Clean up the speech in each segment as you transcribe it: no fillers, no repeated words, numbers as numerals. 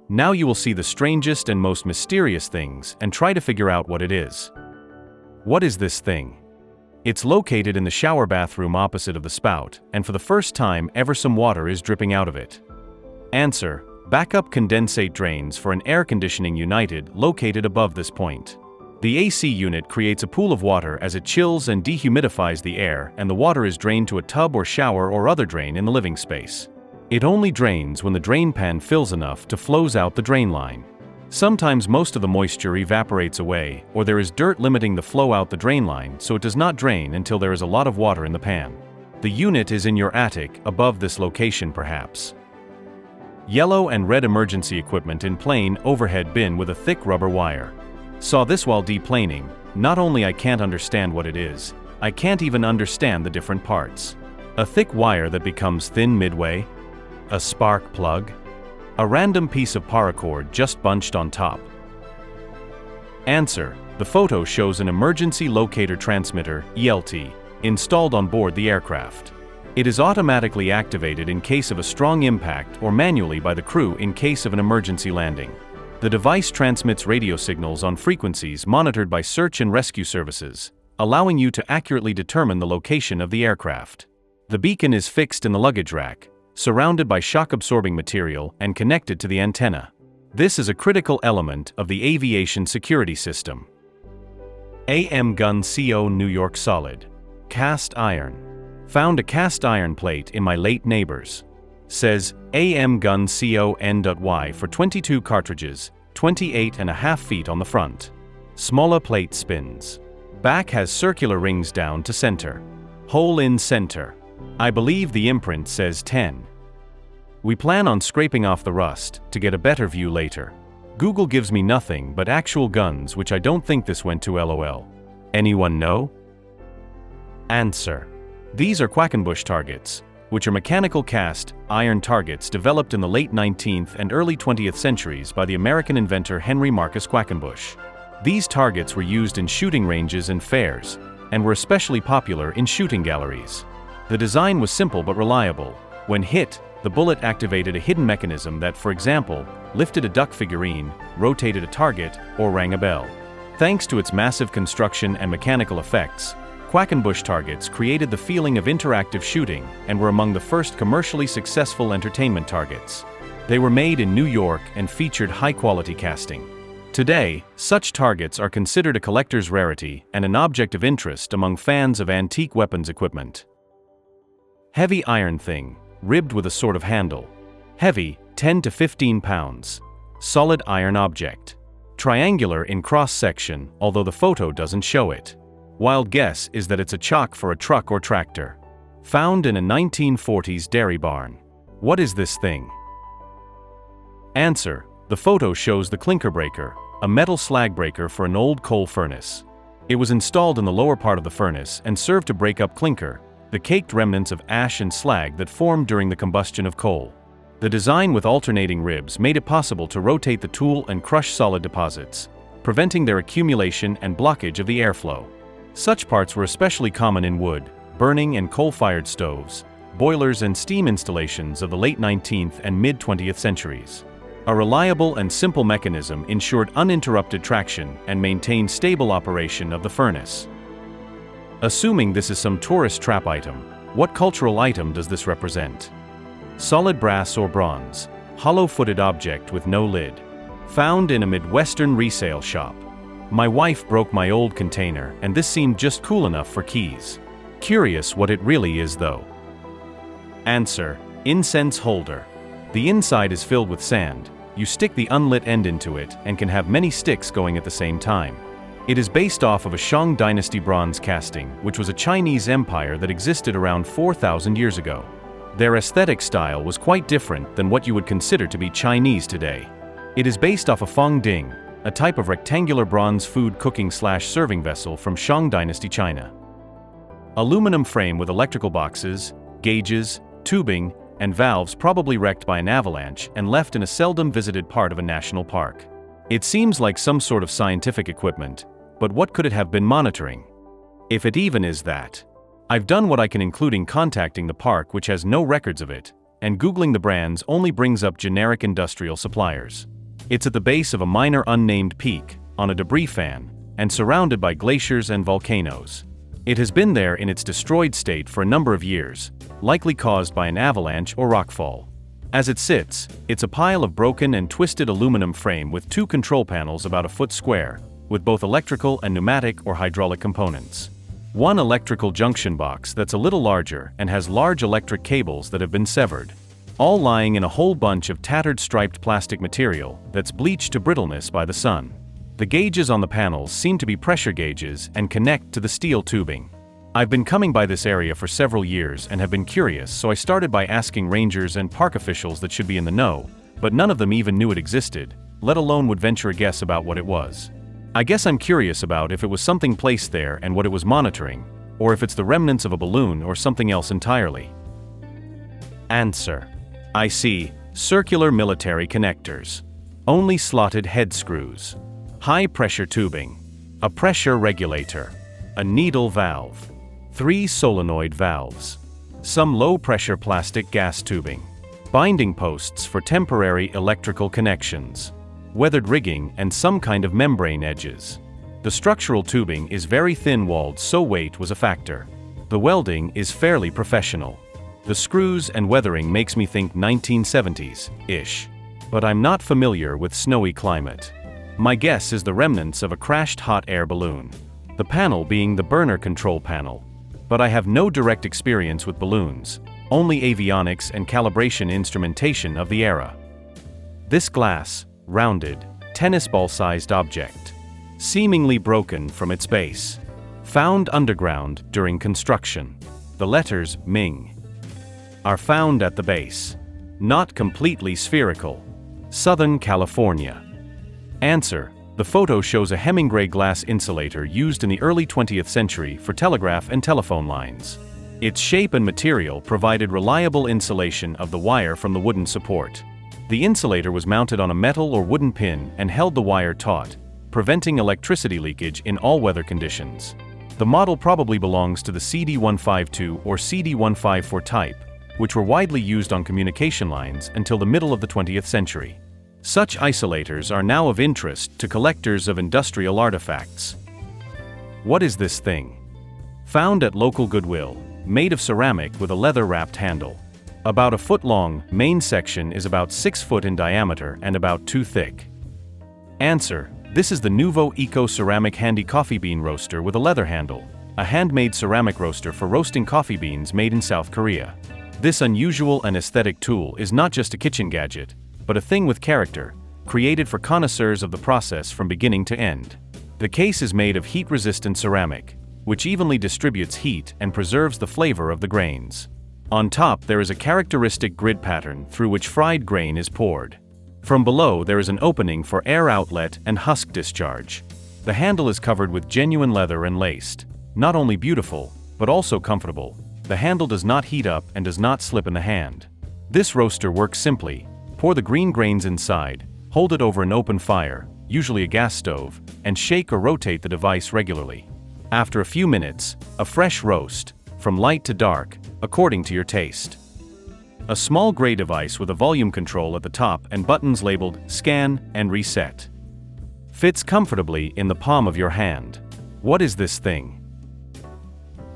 Now you will see the strangest and most mysterious things and try to figure out what it is. What is this thing? It's located in the shower bathroom opposite of the spout, and for the first time ever some water is dripping out of it. Answer: backup condensate drains for an air conditioning unit located above this point. The AC unit creates a pool of water as it chills and dehumidifies the air, and the water is drained to a tub or shower or other drain in the living space. It only drains when the drain pan fills enough to flows out the drain line. Sometimes most of the moisture evaporates away, or there is dirt limiting the flow out the drain line, so it does not drain until there is a lot of water in the pan. The unit is in your attic, above this location perhaps. Yellow and red emergency equipment in plain overhead bin with a thick rubber wire. Saw this while deplaning. Not only I can't understand what it is, I can't even understand the different parts. A thick wire that becomes thin midway? A spark plug? A random piece of paracord just bunched on top? Answer: the photo shows an emergency locator transmitter, ELT, installed on board the aircraft. It is automatically activated in case of a strong impact or manually by the crew in case of an emergency landing. The device transmits radio signals on frequencies monitored by search and rescue services, allowing you to accurately determine the location of the aircraft. The beacon is fixed in the luggage rack, surrounded by shock-absorbing material and connected to the antenna. This is a critical element of the aviation security system. AM Gun CO New York Solid. Cast iron. Found a cast iron plate in my late neighbor's. Says AM Gun CON.Y for 22 cartridges, 28.5 feet on the front. Smaller plate spins. Back has circular rings down to center. Hole in center. I believe the imprint says 10. We plan on scraping off the rust to get a better view later. Google gives me nothing but actual guns, which I don't think this went to LOL. Anyone know? Answer: these are Quackenbush targets, which are mechanical cast iron targets developed in the late 19th and early 20th centuries by the American inventor Henry Marcus Quackenbush. These targets were used in shooting ranges and fairs, and were especially popular in shooting galleries. The design was simple but reliable. When hit, the bullet activated a hidden mechanism that, for example, lifted a duck figurine, rotated a target, or rang a bell. Thanks to its massive construction and mechanical effects, Quackenbush targets created the feeling of interactive shooting and were among the first commercially successful entertainment targets. They were made in New York and featured high-quality casting. Today, such targets are considered a collector's rarity and an object of interest among fans of antique weapons equipment. Heavy iron thing, ribbed with a sort of handle. Heavy, 10 to 15 pounds. Solid iron object. Triangular in cross-section, although the photo doesn't show it. Wild guess is that it's a chock for a truck or tractor. Found in a 1940s dairy barn. What is this thing? Answer: the photo shows the clinker breaker, a metal slag breaker for an old coal furnace. It was installed in the lower part of the furnace and served to break up clinker, the caked remnants of ash and slag that formed during the combustion of coal. The design with alternating ribs made it possible to rotate the tool and crush solid deposits, preventing their accumulation and blockage of the airflow. Such parts were especially common in wood, burning and coal-fired stoves, boilers and steam installations of the late 19th and mid-20th centuries. A reliable and simple mechanism ensured uninterrupted traction and maintained stable operation of the furnace. Assuming this is some tourist trap item, what cultural item does this represent? Solid brass or bronze, hollow-footed object with no lid. Found in a Midwestern resale shop. My wife broke my old container, and this seemed just cool enough for keys. Curious what it really is though. Answer: incense holder. The inside is filled with sand. You stick the unlit end into it and can have many sticks going at the same time. It is based off of a Shang Dynasty bronze casting, which was a Chinese empire that existed around 4,000 years ago. Their aesthetic style was quite different than what you would consider to be Chinese today. It is based off a fong ding, a type of rectangular bronze food cooking/serving vessel from Shang Dynasty China. Aluminum frame with electrical boxes, gauges, tubing, and valves, probably wrecked by an avalanche and left in a seldom visited part of a national park. It seems like some sort of scientific equipment, but what could it have been monitoring? If it even is that. I've done what I can, including contacting the park, which has no records of it, and Googling the brands only brings up generic industrial suppliers. It's at the base of a minor unnamed peak, on a debris fan, and surrounded by glaciers and volcanoes. It has been there in its destroyed state for a number of years, likely caused by an avalanche or rockfall. As it sits, it's a pile of broken and twisted aluminum frame with two control panels about a foot square, with both electrical and pneumatic or hydraulic components. One electrical junction box that's a little larger and has large electric cables that have been severed, all lying in a whole bunch of tattered striped plastic material that's bleached to brittleness by the sun. The gauges on the panels seem to be pressure gauges and connect to the steel tubing. I've been coming by this area for several years and have been curious, so I started by asking rangers and park officials that should be in the know, but none of them even knew it existed, let alone would venture a guess about what it was. I guess I'm curious about if it was something placed there and what it was monitoring, or if it's the remnants of a balloon or something else entirely. Answer. I see circular military connectors. Only slotted head screws. High-pressure tubing. A pressure regulator. A needle valve. 3 solenoid valves. Some low-pressure plastic gas tubing. Binding posts for temporary electrical connections. Weathered rigging and some kind of membrane edges. The structural tubing is very thin-walled, so weight was a factor. The welding is fairly professional. The screws and weathering makes me think 1970s-ish. But I'm not familiar with snowy climate. My guess is the remnants of a crashed hot air balloon. The panel being the burner control panel. But I have no direct experience with balloons, only avionics and calibration instrumentation of the era. This glass, rounded, tennis ball-sized object, seemingly broken from its base, found underground during construction. The letters Ming are found at the base, not completely spherical. Southern California. Answer. The photo shows a Hemingway glass insulator used in the early 20th century for telegraph and telephone lines. Its shape and material provided reliable insulation of the wire from the wooden support. The insulator was mounted on a metal or wooden pin and held the wire taut, preventing electricity leakage in all weather conditions. The model probably belongs to the CD152 or CD154 type, which were widely used on communication lines until the middle of the 20th century. Such isolators are now of interest to collectors of industrial artifacts. What is this thing? Found at local Goodwill, made of ceramic with a leather-wrapped handle. About a foot long, main section is about 6 foot in diameter and about 2 thick. Answer. This is the Nuvo Eco Ceramic Handy Coffee Bean Roaster with a leather handle, a handmade ceramic roaster for roasting coffee beans made in South Korea. This unusual and aesthetic tool is not just a kitchen gadget, but a thing with character, created for connoisseurs of the process from beginning to end. The case is made of heat-resistant ceramic, which evenly distributes heat and preserves the flavor of the grains. On top there is a characteristic grid pattern through which fried grain is poured. From below there is an opening for air outlet and husk discharge. The handle is covered with genuine leather and laced. Not only beautiful, but also comfortable. The handle does not heat up and does not slip in the hand. This roaster works simply. Pour the green grains inside, hold it over an open fire, usually a gas stove, and shake or rotate the device regularly. After a few minutes, a fresh roast, from light to dark, according to your taste. A small gray device with a volume control at the top and buttons labeled Scan and Reset. Fits comfortably in the palm of your hand. What is this thing?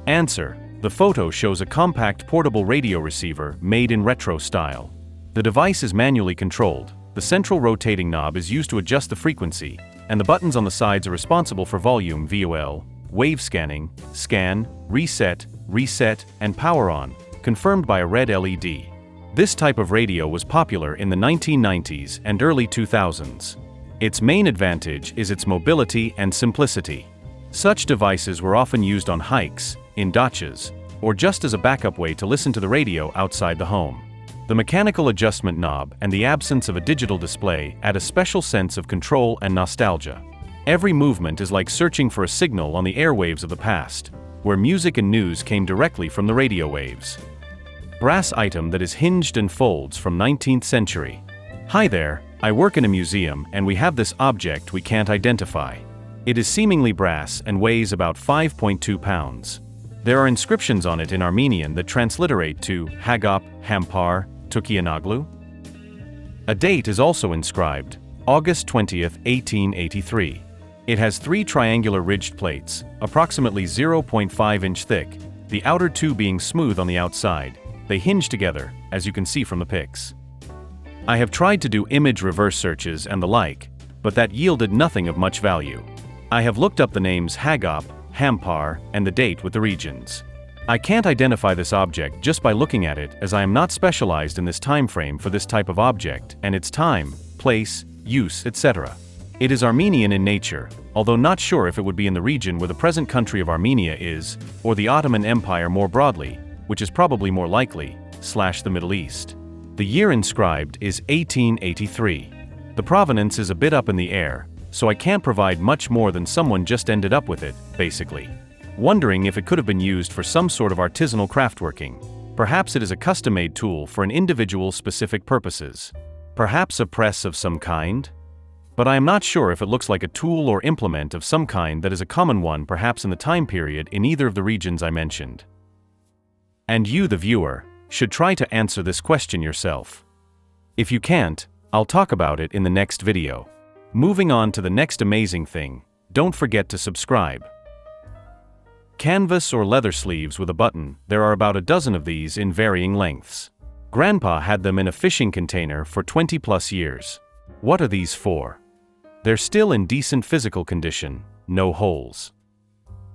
Answer. The photo shows a compact portable radio receiver made in retro style. The device is manually controlled. The central rotating knob is used to adjust the frequency, and the buttons on the sides are responsible for volume, VOL, wave scanning, scan, reset, reset, and power on, confirmed by a red LED. This type of radio was popular in the 1990s and early 2000s. Its main advantage is its mobility and simplicity. Such devices were often used on hikes, in dachas, or just as a backup way to listen to the radio outside the home. The mechanical adjustment knob and the absence of a digital display add a special sense of control and nostalgia. Every movement is like searching for a signal on the airwaves of the past, where music and news came directly from the radio waves. Brass item that is hinged and folds from 19th century. Hi there, I work in a museum and we have this object we can't identify. It is seemingly brass and weighs about 5.2 pounds. There are inscriptions on it in Armenian that transliterate to Hagop, Hampar, Tukianaglu. A date is also inscribed, August 20, 1883. It has 3 triangular ridged plates, approximately 0.5 inch thick, the outer 2 being smooth on the outside. They hinge together, as you can see from the pics. I have tried to do image reverse searches and the like, but that yielded nothing of much value. I have looked up the names Hagop, Hampar, and the date with the regions. I can't identify this object just by looking at it, as I am not specialized in this time frame for this type of object and its time, place, use, etc. It is Armenian in nature, although not sure if it would be in the region where the present country of Armenia is, or the Ottoman Empire more broadly, which is probably more likely, / the Middle East. The year inscribed is 1883. The provenance is a bit up in the air, so I can't provide much more than someone just ended up with it, basically. Wondering if it could have been used for some sort of artisanal craftworking. Perhaps it is a custom-made tool for an individual's specific purposes. Perhaps a press of some kind? But I am not sure if it looks like a tool or implement of some kind that is a common one perhaps in the time period in either of the regions I mentioned. And you, the viewer, should try to answer this question yourself. If you can't, I'll talk about it in the next video. Moving on to the next amazing thing, don't forget to subscribe. Canvas or leather sleeves with a button, there are about a dozen of these in varying lengths. Grandpa had them in a fishing container for 20+ years. What are these for? They're still in decent physical condition, no holes.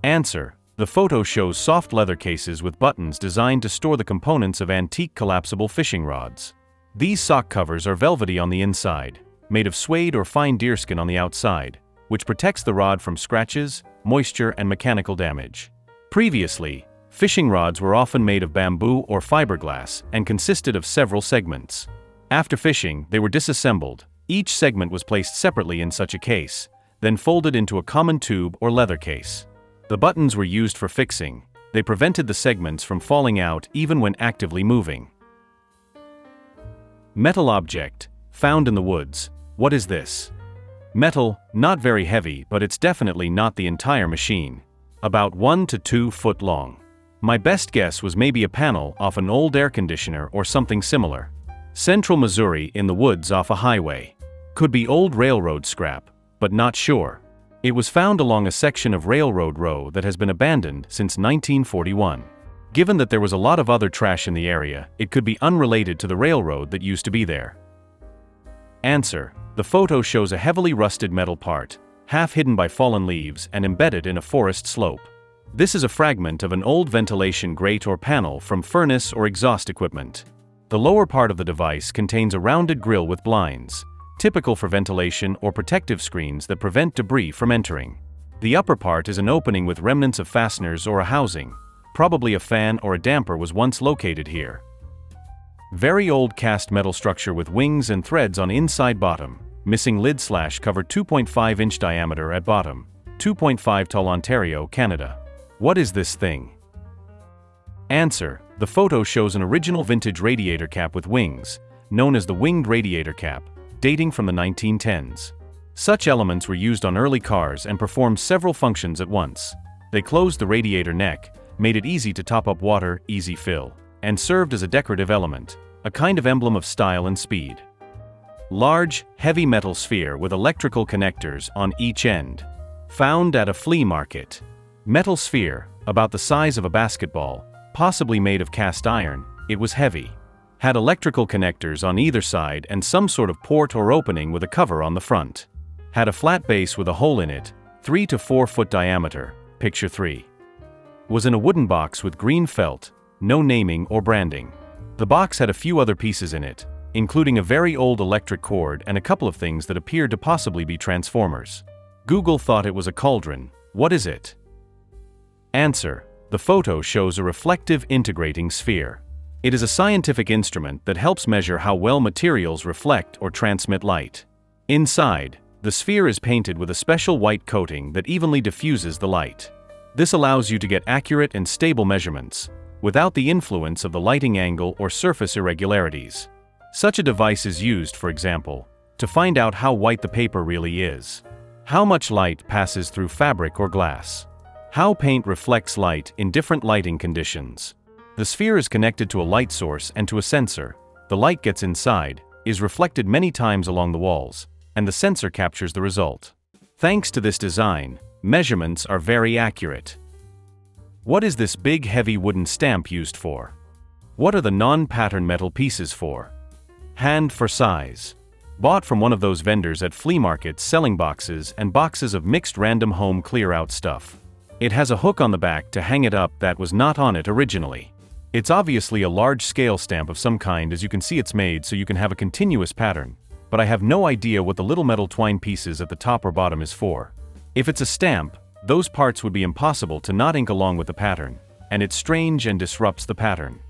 Answer: the photo shows soft leather cases with buttons designed to store the components of antique collapsible fishing rods. These sock covers are velvety on the inside, made of suede or fine deerskin on the outside, which protects the rod from scratches, moisture, and mechanical damage. Previously, fishing rods were often made of bamboo or fiberglass and consisted of several segments. After fishing, they were disassembled. Each segment was placed separately in such a case, then folded into a common tube or leather case. The buttons were used for fixing. They prevented the segments from falling out even when actively moving. Metal object, found in the woods. What is this? Metal, not very heavy, but it's definitely not the entire machine. About 1 to 2 foot long. My best guess was maybe a panel off an old air conditioner or something similar. Central Missouri in the woods off a highway. Could be old railroad scrap, but not sure. It was found along a section of railroad row that has been abandoned since 1941. Given that there was a lot of other trash in the area, it could be unrelated to the railroad that used to be there. Answer: the photo shows a heavily rusted metal part, half hidden by fallen leaves and embedded in a forest slope. This is a fragment of an old ventilation grate or panel from furnace or exhaust equipment. The lower part of the device contains a rounded grill with blinds, typical for ventilation or protective screens that prevent debris from entering. The upper part is an opening with remnants of fasteners or a housing. Probably a fan or a damper was once located here. Very old cast metal structure with wings and threads on inside bottom. Missing lid / cover 2.5 inch diameter at bottom. 2.5 tall, Ontario, Canada. What is this thing? Answer: the photo shows an original vintage radiator cap with wings, known as the winged radiator cap, dating from the 1910s. Such elements were used on early cars and performed several functions at once. They closed the radiator neck, made it easy to top up water, easy fill, and served as a decorative element, a kind of emblem of style and speed. Large, heavy metal sphere with electrical connectors on each end. Found at a flea market. Metal sphere, about the size of a basketball, possibly made of cast iron. It was heavy. Had electrical connectors on either side and some sort of port or opening with a cover on the front. Had a flat base with a hole in it, 3 to 4 foot diameter, picture 3. Was in a wooden box with green felt, no naming or branding. The box had a few other pieces in it, including a very old electric cord and a couple of things that appeared to possibly be transformers. Google thought it was a cauldron. What is it? Answer: the photo shows a reflective integrating sphere. It is a scientific instrument that helps measure how well materials reflect or transmit light. Inside, the sphere is painted with a special white coating that evenly diffuses the light. This allows you to get accurate and stable measurements, without the influence of the lighting angle or surface irregularities. Such a device is used, for example, to find out how white the paper really is, how much light passes through fabric or glass, how paint reflects light in different lighting conditions. The sphere is connected to a light source and to a sensor. The light gets inside, is reflected many times along the walls, and the sensor captures the result. Thanks to this design, measurements are very accurate. What is this big heavy wooden stamp used for? What are the non-pattern metal pieces for? Hand for size. Bought from one of those vendors at flea markets selling boxes and boxes of mixed random home clear-out stuff. It has a hook on the back to hang it up that was not on it originally. It's obviously a large-scale stamp of some kind, as you can see it's made so you can have a continuous pattern, but I have no idea what the little metal twine pieces at the top or bottom is for. If it's a stamp, those parts would be impossible to not ink along with the pattern, and it's strange and disrupts the pattern.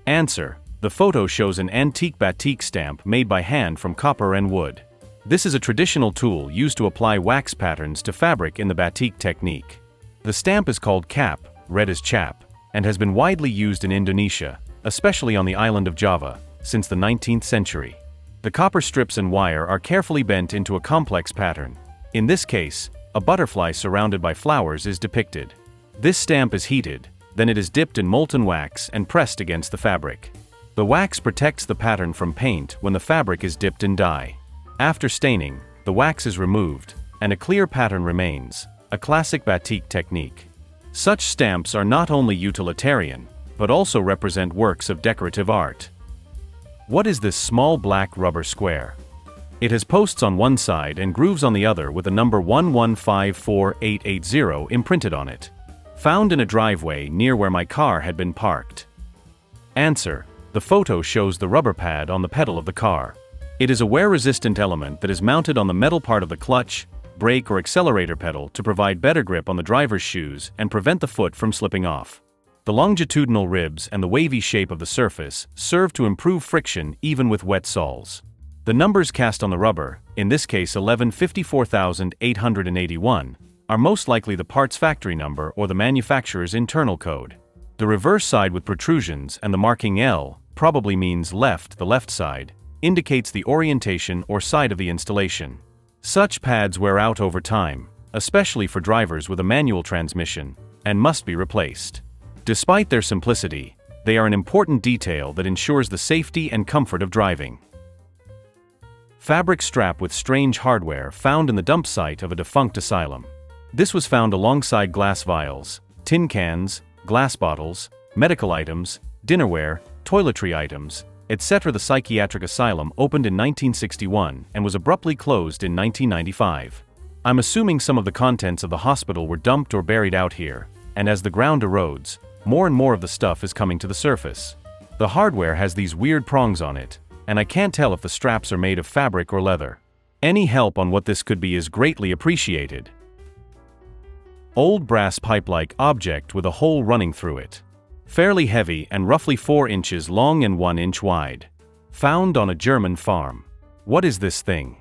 Answer: the photo shows an antique batik stamp made by hand from copper and wood. This is a traditional tool used to apply wax patterns to fabric in the batik technique. The stamp is called cap, read as chap, and has been widely used in Indonesia, especially on the island of Java, since the 19th century. The copper strips and wire are carefully bent into a complex pattern. In this case, a butterfly surrounded by flowers is depicted. This stamp is heated, then it is dipped in molten wax and pressed against the fabric. The wax protects the pattern from paint when the fabric is dipped in dye. After staining, the wax is removed, and a clear pattern remains, a classic batik technique. Such stamps are not only utilitarian, but also represent works of decorative art. What is this small black rubber square? It has posts on one side and grooves on the other with a number 1154880 imprinted on it. Found in a driveway near where my car had been parked. Answer: the photo shows the rubber pad on the pedal of the car. It is a wear-resistant element that is mounted on the metal part of the clutch, brake or accelerator pedal to provide better grip on the driver's shoes and prevent the foot from slipping off. The longitudinal ribs and the wavy shape of the surface serve to improve friction even with wet soles. The numbers cast on the rubber, in this case 11,54881, are most likely the part's factory number or the manufacturer's internal code. The reverse side with protrusions and the marking L probably means left, the left side, indicates the orientation or side of the installation. Such pads wear out over time, especially for drivers with a manual transmission, and must be replaced. Despite their simplicity, they are an important detail that ensures the safety and comfort of driving. Fabric strap with strange hardware found in the dump site of a defunct asylum. This was found alongside glass vials, tin cans, glass bottles, medical items, dinnerware, toiletry items, etc. The psychiatric asylum opened in 1961 and was abruptly closed in 1995. I'm assuming some of the contents of the hospital were dumped or buried out here, and as the ground erodes, more and more of the stuff is coming to the surface. The hardware has these weird prongs on it, and I can't tell if the straps are made of fabric or leather. Any help on what this could be is greatly appreciated. Old brass pipe-like object with a hole running through it. Fairly heavy and roughly 4 inches long and 1 inch wide. Found on a German farm. What is this thing?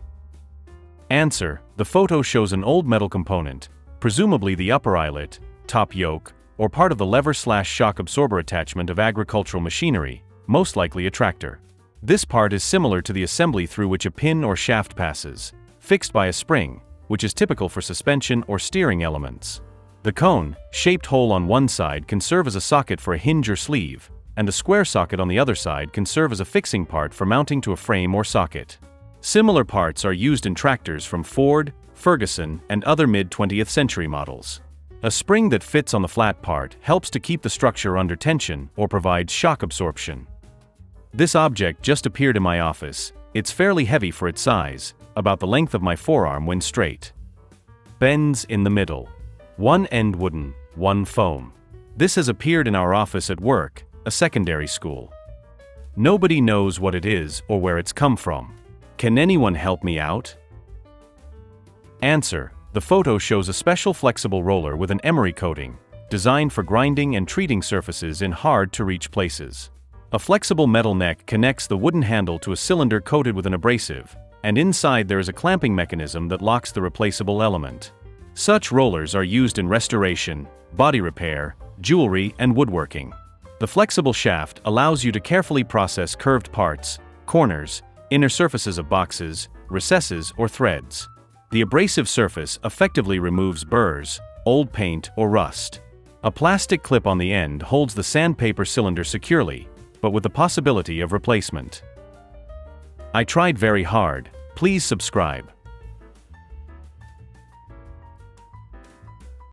Answer: the photo shows an old metal component, presumably the upper eyelet, top yoke, or part of the lever/shock absorber attachment of agricultural machinery, most likely a tractor. This part is similar to the assembly through which a pin or shaft passes, fixed by a spring, which is typical for suspension or steering elements. The cone-shaped hole on one side can serve as a socket for a hinge or sleeve, and the square socket on the other side can serve as a fixing part for mounting to a frame or socket. Similar parts are used in tractors from Ford, Ferguson, and other mid-20th century models. A spring that fits on the flat part helps to keep the structure under tension or provides shock absorption. This object just appeared in my office. It's fairly heavy for its size, about the length of my forearm when straight. Bends in the middle. One end wooden, one foam. This has appeared in our office at work, a secondary school. Nobody knows what it is or where it's come from. Can anyone help me out? Answer: the photo shows a special flexible roller with an emery coating, designed for grinding and treating surfaces in hard-to-reach places. A flexible metal neck connects the wooden handle to a cylinder coated with an abrasive, and inside there is a clamping mechanism that locks the replaceable element. Such rollers are used in restoration, body repair, jewelry, and woodworking. The flexible shaft allows you to carefully process curved parts, corners, inner surfaces of boxes, recesses, or threads. The abrasive surface effectively removes burrs, old paint, or rust. A plastic clip on the end holds the sandpaper cylinder securely, but with the possibility of replacement. I tried very hard, Please subscribe.